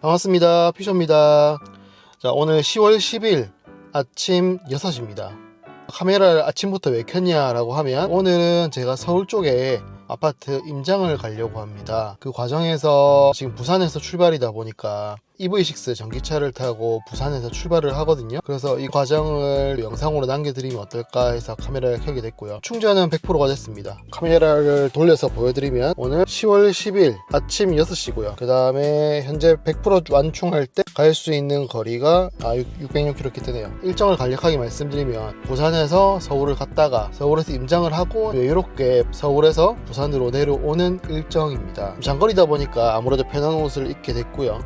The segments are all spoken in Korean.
반갑습니다. 피쇼입니다. 자, 오늘 10월 10일 아침 6시입니다. 카메라를 아침부터 왜 켰냐라고 하면 오늘은 제가 서울 쪽에 아파트 임장을 가려고 합니다. 그 과정에서 지금 부산에서 출발이다 보니까 EV6 전기차를 타고 부산에서 출발을 하거든요. 그래서 이 과정을 영상으로 남겨드리면 어떨까 해서 카메라를 켜게 됐고요. 충전은 100%가 됐습니다. 카메라를 돌려서 보여드리면 오늘 10월 10일 아침 6시고요. 그 다음에 현재 100% 완충할 때 갈 수 있는 거리가 606km 이렇게 되네요. 일정을 간략하게 말씀드리면 부산에서 서울을 갔다가 서울에서 임장을 하고 여유롭게 서울에서 부산으로 내려오는 일정입니다. 장거리다 보니까 아무래도 편한 옷을 입게 됐고요.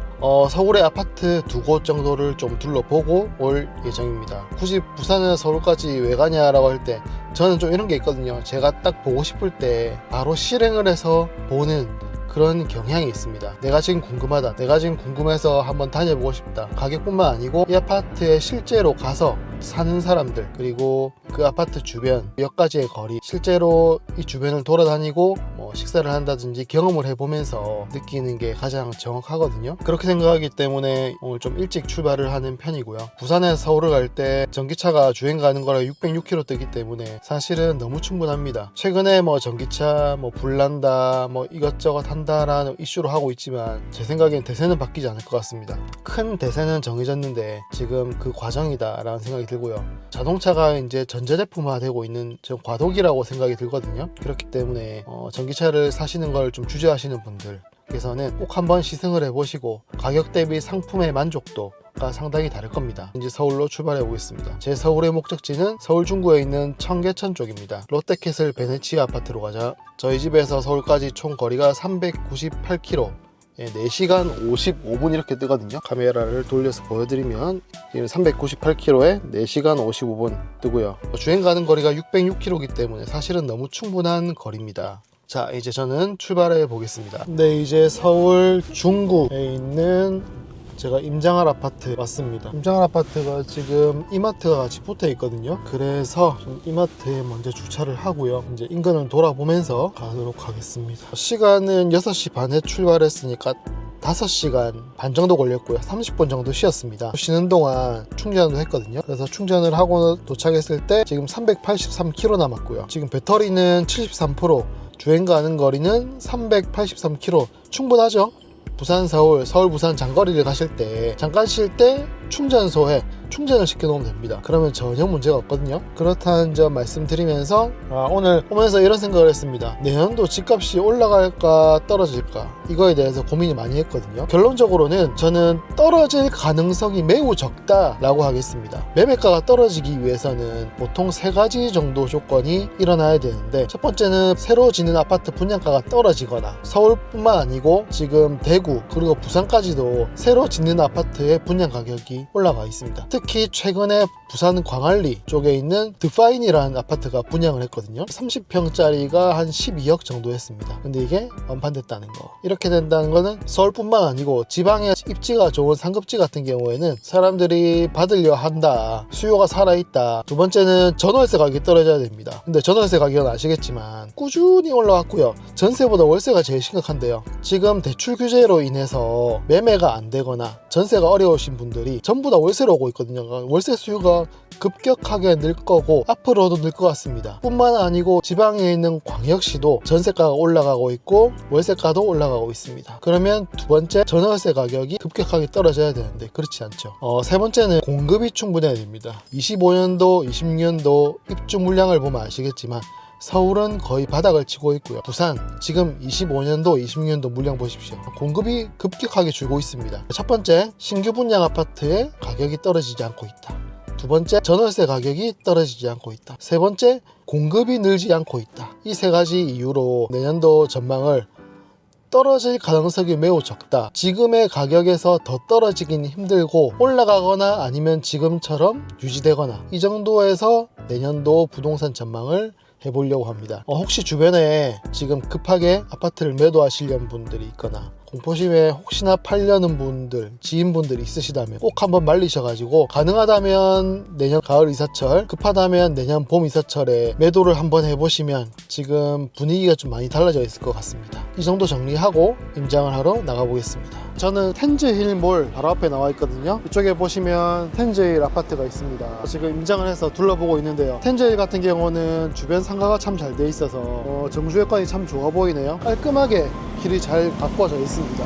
서울의 아파트 2곳 정도를 좀 둘러보고 올 예정입니다. 굳이 부산에서 서울까지 왜 가냐라고 할 때 저는 좀 이런 게 있거든요. 제가 딱 보고 싶을 때 바로 실행을 해서 보는 그런 경향이 있습니다. 내가 지금 궁금하다, 내가 지금 궁금해서 한번 다녀보고 싶다. 가격뿐만 아니고 이 아파트에 실제로 가서 사는 사람들, 그리고 그 아파트 주변 몇 가지의 거리, 실제로 이 주변을 돌아다니고 식사를 한다든지 경험을 해보면서 느끼는 게 가장 정확하거든요. 그렇게 생각하기 때문에 오늘 좀 일찍 출발을 하는 편이고요. 부산에서 서울을 갈 때 전기차가 주행 가는 거라 606km 뜨기 때문에 사실은 너무 충분합니다. 최근에 전기차 불난다, 이것저것 한다라는 이슈로 하고 있지만 제 생각엔 대세는 바뀌지 않을 것 같습니다. 큰 대세는 정해졌는데 지금 그 과정이다 라는 생각이 들고요. 자동차가 이제 전자제품화 되고 있는 좀 과도기라고 생각이 들거든요. 그렇기 때문에 전기차를 사시는 걸 좀 주저하시는 분들께서는 꼭 한번 시승을 해보시고 가격 대비 상품의 만족도가 상당히 다를 겁니다. 이제 서울로 출발해 보겠습니다. 제 서울의 목적지는 서울 중구에 있는 청계천 쪽입니다. 롯데캐슬 베네치아 아파트로 가자. 저희 집에서 서울까지 총 거리가 398km, 4시간 55분 이렇게 뜨거든요. 카메라를 돌려서 보여드리면 지금 398km에 4시간 55분 뜨고요. 주행 가는 거리가 606km이기 때문에 사실은 너무 충분한 거리입니다. 자, 이제 저는 출발해 보겠습니다. 네, 이제 서울 중구에 있는 제가 임장할 아파트 왔습니다. 임장할 아파트가 지금 이마트가 같이 붙어 있거든요. 그래서 좀 이마트에 먼저 주차를 하고요. 이제 인근을 돌아보면서 가도록 하겠습니다. 시간은 6시 반에 출발했으니까 5시간 반 정도 걸렸고요. 30분 정도 쉬었습니다. 쉬는 동안 충전을 했거든요. 그래서 충전을 하고 도착했을 때 지금 383km 남았고요. 지금 배터리는 73%, 주행 가는 거리는 383km, 충분하죠? 부산 서울, 서울 부산 장거리를 가실 때 잠깐 쉴 때 충전소에 충전을 시켜 놓으면 됩니다. 그러면 전혀 문제가 없거든요. 그렇다는 점 말씀드리면서 오늘 오면서 이런 생각을 했습니다. 내년도 집값이 올라갈까 떨어질까, 이거에 대해서 고민이 많이 했거든요. 결론적으로는 저는 떨어질 가능성이 매우 적다라고 하겠습니다. 매매가가 떨어지기 위해서는 보통 3가지 정도 조건이 일어나야 되는데, 첫 번째는 새로 짓는 아파트 분양가가 떨어지거나, 서울뿐만 아니고 지금 대구 그리고 부산까지도 새로 짓는 아파트의 분양 가격이 올라가 있습니다. 특히 최근에 부산 광안리 쪽에 있는 드파인이라는 아파트가 분양을 했거든요. 30평짜리가 한 12억 정도 했습니다. 근데 이게 완판됐다는 거. 이렇게 된다는 거는 서울뿐만 아니고 지방의 입지가 좋은 상급지 같은 경우에는 사람들이 받으려 한다, 수요가 살아있다. 두 번째는 전월세 가격이 떨어져야 됩니다. 근데 전월세 가격은 아시겠지만 꾸준히 올라왔고요. 전세보다 월세가 제일 심각한데요. 지금 대출 규제로 인해서 매매가 안 되거나 전세가 어려우신 분들이 전부 다 월세로 오고 있거든요. 월세 수요가 급격하게 늘 거고 앞으로도 늘 것 같습니다. 뿐만 아니고 지방에 있는 광역시도 전세가가 올라가고 있고 월세가도 올라가고 있습니다. 그러면 두 번째, 전월세 가격이 급격하게 떨어져야 되는데 그렇지 않죠. 세 번째는 공급이 충분해야 됩니다. 25년도, 26년도 입주 물량을 보면 아시겠지만 서울은 거의 바닥을 치고 있고요. 부산 지금 25년도, 26년도 물량 보십시오. 공급이 급격하게 줄고 있습니다. 첫 번째, 신규 분양 아파트의 가격이 떨어지지 않고 있다. 두 번째, 전월세 가격이 떨어지지 않고 있다. 세 번째, 공급이 늘지 않고 있다. 이 3가지 이유로 내년도 전망을 떨어질 가능성이 매우 적다. 지금의 가격에서 더 떨어지긴 힘들고 올라가거나 아니면 지금처럼 유지되거나, 이 정도에서 내년도 부동산 전망을 해보려고 합니다. 혹시 주변에 지금 급하게 아파트를 매도하시려는 분들이 있거나 공포심에 혹시나 팔려는 분들, 지인분들이 있으시다면 꼭 한번 말리셔가지고 가능하다면 내년 가을 이사철, 급하다면 내년 봄 이사철에 매도를 한번 해보시면 지금 분위기가 좀 많이 달라져 있을 것 같습니다. 이 정도 정리하고 임장을 하러 나가보겠습니다. 저는 텐즈힐몰 바로 앞에 나와 있거든요. 이쪽에 보시면 텐즈힐 아파트가 있습니다. 지금 임장을 해서 둘러보고 있는데요. 텐즈힐 같은 경우는 주변 상가가 참 잘 돼 있어서 정주 여건이 참 좋아 보이네요. 깔끔하게 길이 잘 가꿔져 있습니다.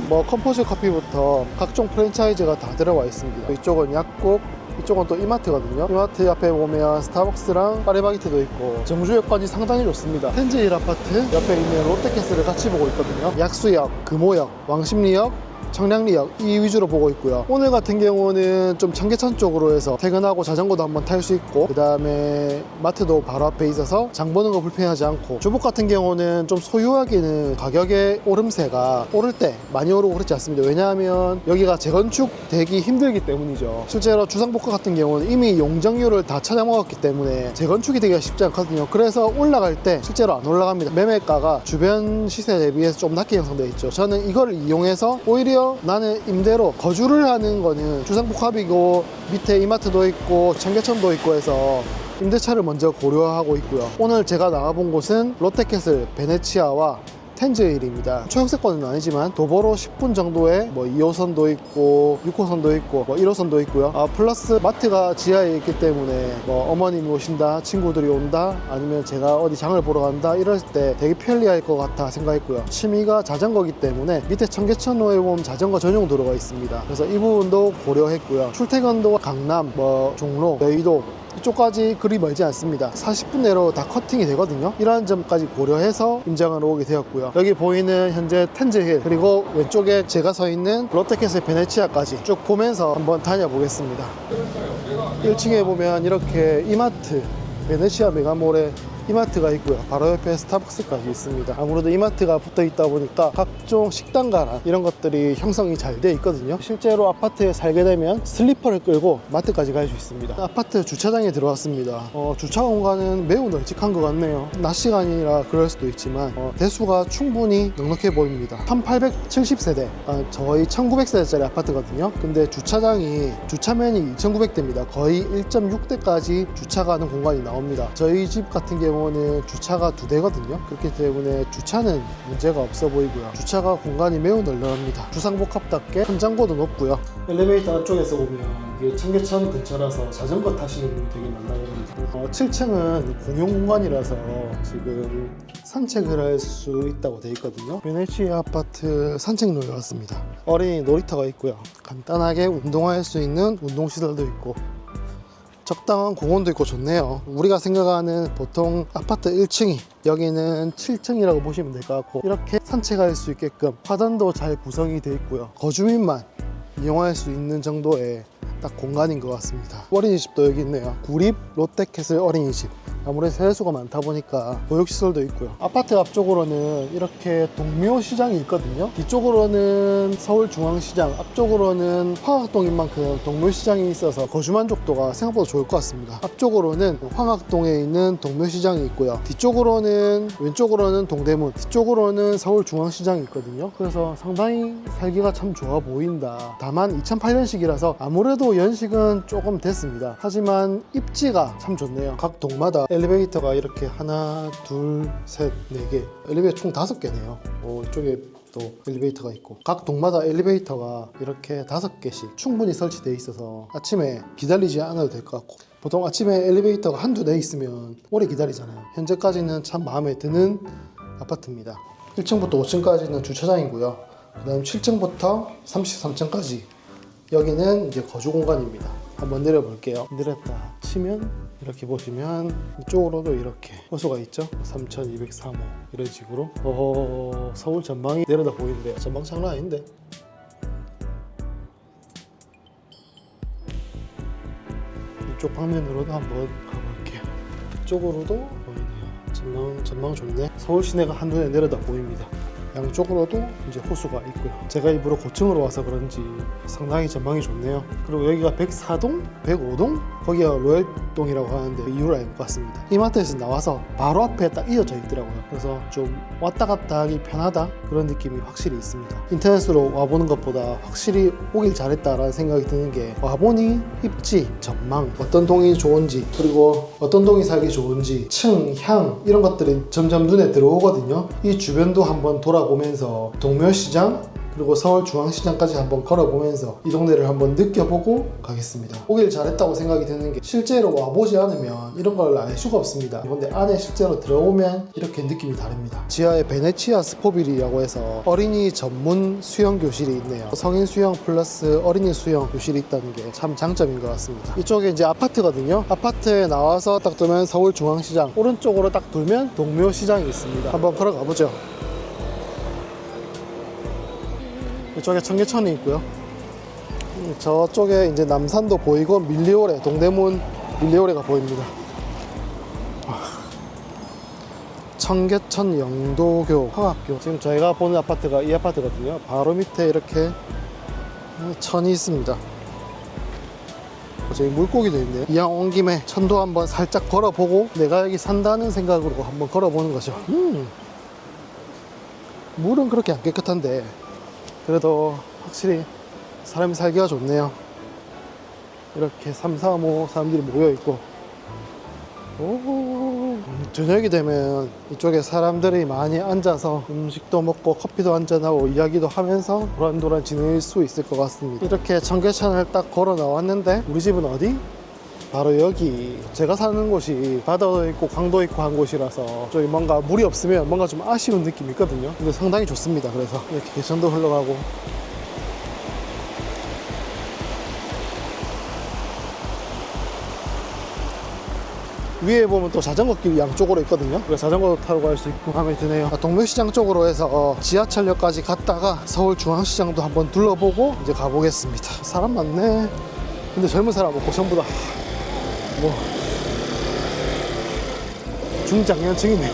뭐 컴포즈 커피부터 각종 프랜차이즈가 다 들어와 있습니다. 이쪽은 약국, 이쪽은 또 이마트거든요. 이마트 앞에 보면 스타벅스랑 파리바게뜨도 있고 정주 여건이 상당히 좋습니다. 텐즈힐 아파트 옆에 있는 롯데캐슬을 같이 보고 있거든요. 약수역, 금호역, 왕십리역, 청량리역 이 위주로 보고 있고요. 오늘 같은 경우는 좀 청계천 쪽으로 해서 퇴근하고 자전거도 한번 탈 수 있고, 그 다음에 마트도 바로 앞에 있어서 장 보는 거 불편하지 않고, 주복 같은 경우는 좀 소유하기는 가격의 오름세가 오를 때 많이 오르고 그렇지 않습니다. 왜냐하면 여기가 재건축 되기 힘들기 때문이죠. 실제로 주상복합 같은 경우는 이미 용적률을 다 찾아먹었기 때문에 재건축이 되기가 쉽지 않거든요. 그래서 올라갈 때 실제로 안 올라갑니다. 매매가가 주변 시세 대비해서 좀 낮게 형성되어 있죠. 저는 이걸 이용해서 오히려 나는 임대로 거주를 하는 거는 주상복합이고 밑에 이마트도 있고 청계천도 있고 해서 임대차를 먼저 고려하고 있고요. 오늘 제가 나와본 곳은 롯데캐슬, 베네치아와 텐즈힐입니다. 초역세권은 아니지만 도보로 10분 정도에 뭐 2호선도 있고 6호선도 있고 뭐 1호선도 있고요. 플러스 마트가 지하에 있기 때문에 뭐 어머님이 오신다, 친구들이 온다, 아니면 제가 어디 장을 보러 간다 이럴 때 되게 편리할 것 같아 생각했고요. 취미가 자전거기 때문에 밑에 청계천로에 보면 자전거 전용 도로가 있습니다. 그래서 이 부분도 고려했고요. 출퇴근도 강남, 뭐 종로, 여의도 이쪽까지 그리 멀지 않습니다. 40분 내로 다 커팅이 되거든요. 이러한 점까지 고려해서 임장을 오게 되었고요. 여기 보이는 현재 텐즈힐, 그리고 왼쪽에 제가 서 있는 롯데캐슬 베네치아까지 쭉 보면서 한번 다녀보겠습니다. 1층에 보면 이렇게 이마트, 베네치아 메가몰에 이마트가 있고요. 바로 옆에 스타벅스까지 있습니다. 아무래도 이마트가 붙어 있다 보니까 각종 식당가나 이런 것들이 형성이 잘 돼 있거든요. 실제로 아파트에 살게 되면 슬리퍼를 끌고 마트까지 갈 수 있습니다. 아파트 주차장에 들어왔습니다. 주차 공간은 매우 널찍한 것 같네요. 낮 시간이라 그럴 수도 있지만 대수가 충분히 넉넉해 보입니다. 1870세대, 저희 1900세대짜리 아파트거든요. 근데 주차면이 2900대입니다. 거의 1.6대까지 주차 가는 공간이 나옵니다. 저희 집 같은 경우는 주차가 2대거든요. 그렇기 때문에 주차는 문제가 없어 보이고요. 주차가 공간이 매우 널널합니다. 주상복합답게 현장고도 높고요. 엘리베이터 안쪽에서 보면 이게 청계천 근처라서 자전거 타시는 분이 되게 많나 봅니다. 7층은 공용 공간이라서 지금 산책을 할 수 있다고 되어 있거든요. 베네치아 아파트 산책로에 왔습니다. 어린이 놀이터가 있고요. 간단하게 운동할 수 있는 운동시설도 있고 적당한 공원도 있고 좋네요. 우리가 생각하는 보통 아파트 1층이 여기는 7층이라고 보시면 될 것 같고, 이렇게 산책할 수 있게끔 화단도 잘 구성이 되어 있고요. 거주민만 이용할 수 있는 정도의 딱 공간인 것 같습니다. 어린이집도 여기 있네요. 구립 롯데캐슬 어린이집. 아무래도 세대수가 많다 보니까 보육시설도 있고요. 아파트 앞쪽으로는 이렇게 동묘시장이 있거든요. 뒤쪽으로는 서울중앙시장, 앞쪽으로는 황학동인 만큼 동묘시장이 있어서 거주 만족도가 생각보다 좋을 것 같습니다. 앞쪽으로는 황학동에 있는 동묘시장이 있고요. 왼쪽으로는 동대문, 뒤쪽으로는 서울중앙시장이 있거든요. 그래서 상당히 살기가 참 좋아 보인다. 다만 2008년식이라서 아무래도 연식은 조금 됐습니다. 하지만 입지가 참 좋네요. 각 동마다 엘리베이터가 이렇게 하나, 둘, 셋, 네 개. 엘리베이터 총 5개네요. 이쪽에 또 엘리베이터가 있고, 각 동마다 엘리베이터가 이렇게 5개씩 충분히 설치되어 있어서 아침에 기다리지 않아도 될 것 같고, 보통 아침에 엘리베이터가 한두 대 있으면 오래 기다리잖아요. 현재까지는 참 마음에 드는 아파트입니다. 1층부터 5층까지는 주차장이고요. 그 다음 7층부터 33층까지 여기는 이제 거주 공간입니다. 한번 내려볼게요. 내렸다 치면 이렇게 보시면 이쪽으로도 이렇게 호수가 있죠. 3203호 이런 식으로 서울 전망이 내려다 보이는데요. 전망 장난 아닌데. 이쪽 방면으로도 한번 가볼게요. 이쪽으로도 보이네요. 전망 좋네. 서울 시내가 한눈에 내려다 보입니다. 양쪽으로도 이제 호수가 있고요. 제가 일부러 고층으로 와서 그런지 상당히 전망이 좋네요. 그리고 여기가 104동? 105동? 거기가 로열동이라고 하는데 그 이유를 알 것 같습니다. 이마트에서 나와서 바로 앞에 딱 이어져 있더라고요. 그래서 좀 왔다 갔다 하기 편하다 그런 느낌이 확실히 있습니다. 인터넷으로 와보는 것보다 확실히 오길 잘했다라는 생각이 드는 게, 와보니 입지, 전망, 어떤 동이 좋은지, 그리고 어떤 동이 살기 좋은지, 층, 향 이런 것들이 점점 눈에 들어오거든요. 이 주변도 한번 돌아보면서 동묘시장, 그리고 서울중앙시장까지 한번 걸어보면서 이 동네를 한번 느껴보고 가겠습니다. 오길 잘했다고 생각이 드는 게 실제로 와보지 않으면 이런 걸 알 수가 없습니다. 그런데 안에 실제로 들어오면 이렇게 느낌이 다릅니다. 지하에 베네치아 스포빌이라고 해서 어린이 전문 수영 교실이 있네요. 성인 수영 플러스 어린이 수영 교실이 있다는 게 참 장점인 것 같습니다. 이쪽에 이제 아파트거든요. 아파트에 나와서 딱 두면 서울중앙시장, 오른쪽으로 딱 돌면 동묘시장이 있습니다. 한번 걸어가 보죠. 이쪽에 청계천이 있고요. 저쪽에 이제 남산도 보이고 밀리오레, 동대문 밀리오레가 보입니다. 청계천 영도교 황학교. 지금 저희가 보는 아파트가 이 아파트거든요. 바로 밑에 이렇게 천이 있습니다. 저기 물고기도 있네요. 이왕 온 김에 천도 한번 살짝 걸어보고 내가 여기 산다는 생각으로 한번 걸어보는 거죠. 물은 그렇게 안 깨끗한데 그래도 확실히 사람이 살기가 좋네요. 이렇게 3, 4, 5 사람들이 모여있고, 저녁이 되면 이쪽에 사람들이 많이 앉아서 음식도 먹고 커피도 한잔하고 이야기도 하면서 도란도란 지낼 수 있을 것 같습니다. 이렇게 청계천을 딱 걸어 나왔는데 우리 집은 어디? 바로 여기. 제가 사는 곳이 바다도 있고 강도 있고 한 곳이라서 저기 뭔가 물이 없으면 뭔가 좀 아쉬운 느낌이 있거든요. 근데 상당히 좋습니다. 그래서 이렇게 개천도 흘러가고, 위에 보면 또 자전거 길이 양쪽으로 있거든요. 그래서 자전거 타고 갈 수 있고 마음에 드네요. 동묘시장 쪽으로 해서 지하철역까지 갔다가 서울중앙시장도 한번 둘러보고 이제 가보겠습니다. 사람 많네. 근데 젊은 사람 없고 전부 다 뭐 중장년층이네요.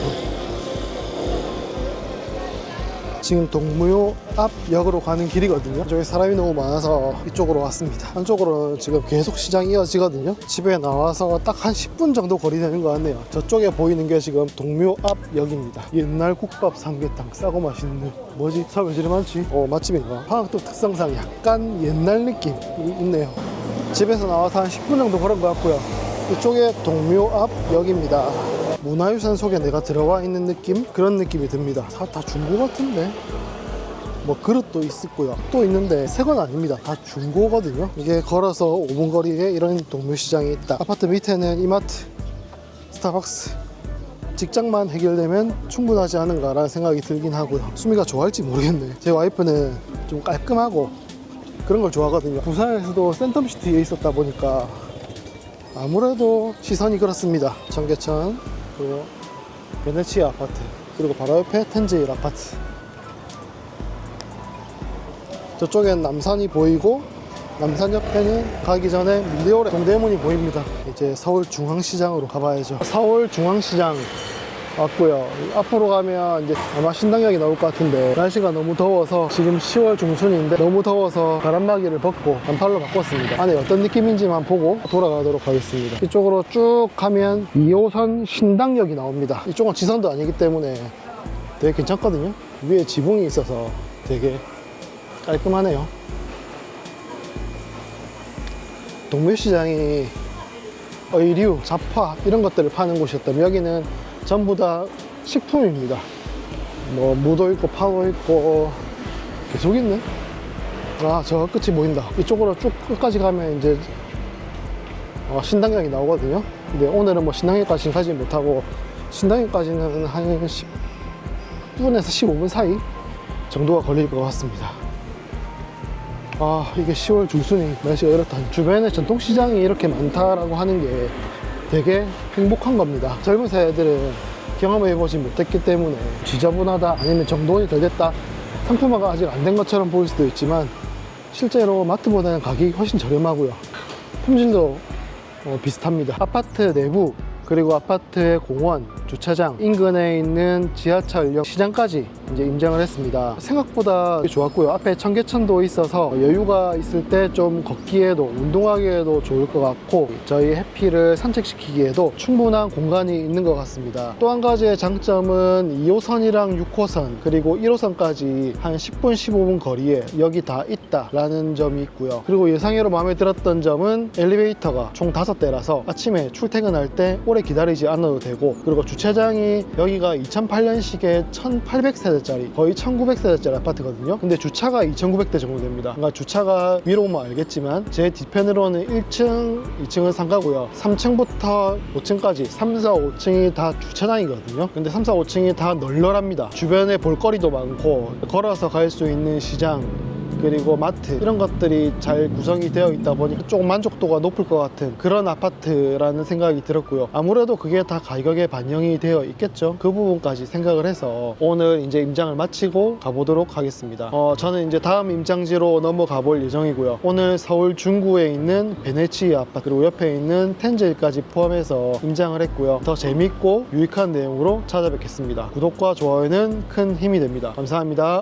지금 동묘 앞 역으로 가는 길이거든요. 저기 사람이 너무 많아서 이쪽으로 왔습니다. 한쪽으로 지금 계속 시장이 이어지거든요. 집에 나와서 딱 한 10분 정도 거리 되는 것 같네요. 저쪽에 보이는 게 지금 동묘 앞 역입니다. 옛날 국밥 삼계탕 싸고 맛있는, 뭐지? 사람이 저리 많지? 맛집인가? 황학도 특성상 약간 옛날 느낌이 있네요. 집에서 나와서 한 10분 정도 걸은 것 같고요. 이쪽에 동묘 앞 역입니다. 문화유산 속에 내가 들어와 있는 느낌? 그런 느낌이 듭니다. 다 중고 같은데? 뭐 그릇도 있고요. 또 있는데 새 건 아닙니다. 다 중고거든요. 이게 걸어서 5분 거리에 이런 동묘시장이 있다. 아파트 밑에는 이마트, 스타벅스, 직장만 해결되면 충분하지 않은가라는 생각이 들긴 하고요. 수미가 좋아할지 모르겠네. 제 와이프는 좀 깔끔하고 그런 걸 좋아하거든요. 부산에서도 센텀시티에 있었다 보니까 아무래도 시선이 그렇습니다. 청계천, 그리고 베네치아 아파트, 그리고 바로 옆에 텐제일 아파트. 저쪽엔 남산이 보이고 남산 옆에는 가기 전에 밀리오레 동대문이 보입니다. 이제 서울중앙시장으로 가봐야죠. 서울중앙시장 왔고요. 앞으로 가면 이제 아마 신당역이 나올 것 같은데 날씨가 너무 더워서 지금 10월 중순인데 너무 더워서 바람막이를 벗고 반팔로 바꿨습니다. 안에 어떤 느낌인지만 보고 돌아가도록 하겠습니다. 이쪽으로 쭉 가면 2호선 신당역이 나옵니다. 이쪽은 지선도 아니기 때문에 되게 괜찮거든요. 위에 지붕이 있어서 되게 깔끔하네요. 동묘시장이 의류, 잡화 이런 것들을 파는 곳이었다면 여기는 전부 다 식품입니다. 뭐 무도 있고 파도 있고 계속 있네. 저 끝이 보인다. 이쪽으로 쭉 끝까지 가면 이제 신당역이 나오거든요. 근데 오늘은 뭐 신당역까지는 가지 못하고 신당역까지는 한 10분에서 15분 사이 정도가 걸릴 것 같습니다. 이게 10월 중순이 날씨가 이렇다. 주변에 전통시장이 이렇게 많다라고 하는 게 되게 행복한 겁니다. 젊은 세대들은 경험해보지 못했기 때문에 지저분하다, 아니면 정돈이 덜 됐다, 상품화가 아직 안 된 것처럼 보일 수도 있지만 실제로 마트보다는 가격이 훨씬 저렴하고요. 품질도 비슷합니다. 아파트 내부, 그리고 아파트의 공원, 주차장, 인근에 있는 지하철역, 시장까지 이제 임장을 했습니다. 생각보다 좋았고요. 앞에 청계천도 있어서 여유가 있을 때 좀 걷기에도 운동하기에도 좋을 것 같고, 저희 해피를 산책시키기에도 충분한 공간이 있는 것 같습니다. 또 한 가지의 장점은 2호선이랑 6호선 그리고 1호선까지 한 10분 15분 거리에 여기 다 있다라는 점이 있고요. 그리고 예상외로 마음에 들었던 점은 엘리베이터가 총 5대라서 아침에 출퇴근할 때 오래 기다리지 않아도 되고, 그리고 주차장이 여기가 2008년식의 1800세대 900세대짜리 거의 1900세대짜리 아파트거든요. 근데 주차가 2900대 정도 됩니다. 그러니까 주차가 위로 오면 알겠지만 제 뒤편으로는 1층, 2층은 상가고요. 3층부터 5층까지 3, 4, 5층이 다 주차장이거든요. 근데 3, 4, 5층이 다 널널합니다. 주변에 볼거리도 많고 걸어서 갈 수 있는 시장 그리고 마트 이런 것들이 잘 구성이 되어 있다 보니 조금 만족도가 높을 것 같은 그런 아파트라는 생각이 들었고요. 아무래도 그게 다 가격에 반영이 되어 있겠죠. 그 부분까지 생각을 해서 오늘 이제 임장을 마치고 가보도록 하겠습니다. 저는 이제 다음 임장지로 넘어가 볼 예정이고요. 오늘 서울 중구에 있는 베네치아 아파트 그리고 옆에 있는 텐제일까지 포함해서 임장을 했고요. 더 재밌고 유익한 내용으로 찾아뵙겠습니다. 구독과 좋아요는 큰 힘이 됩니다. 감사합니다.